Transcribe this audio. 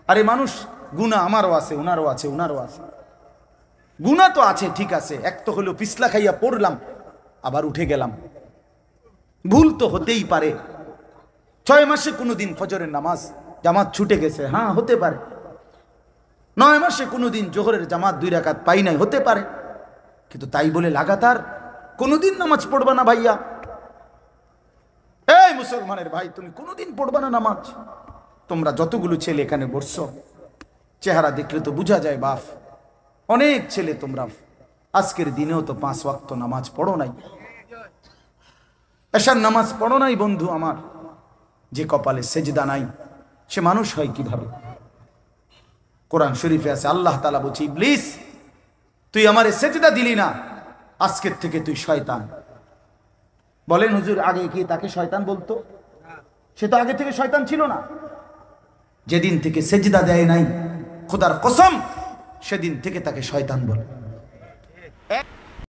আরে মানুষ গুনাহ আমারও আছে, ওনারও আছে, ওনারও আছে, গুনাহ তো আছে, ঠিক আছে, এক তো হলো পিছলা খাইয়া পড়লাম আবার উঠে গেলাম, ভুল তো হতেই পারে। 6 মাসে কোনোদিন ফজরের নামাজ জামাত ছুটে গেছে, হ্যাঁ হতে পারে। 9 মাসে কোনোদিন জোহরের জামাত 2 রাকাত পাই নাই, হতে পারে। কিন্তু তাই বলে লাগাতার কোনোদিন নামাজ পড়বা না ভাইয়া, এই মুসলমানের ভাই, তুমি কোনোদিন পড়বা না নামাজ? তোমরা যতগুলো ছেলে এখানে বসছো, চেহারা দেখলে তো বোঝা যায় বাপ, অনেক ছেলে তোমরা আজকের দিনেও তো 5 ওয়াক্ত নামাজ পড়ো নাই, এশার নামাজ পড়ো নাই। বন্ধু আমার, যে কপালে সেজদা নাই সে মানুষ হয় কিভাবে? কোরআন শরীফে আছে, আল্লাহ তাআলা বলছে, ইবলিস তুই আমারে সেজদা দিলি না, আজকের থেকে তুই শয়তান। বলেন হুজুর, আগে কি তাকে শয়তান বলতো? সে তো আগে থেকে শয়তান ছিল না। যেদিন থেকে সেজদা দেয় নাই, খোদার কসম, সেদিন থেকে তাকে শয়তান বলে।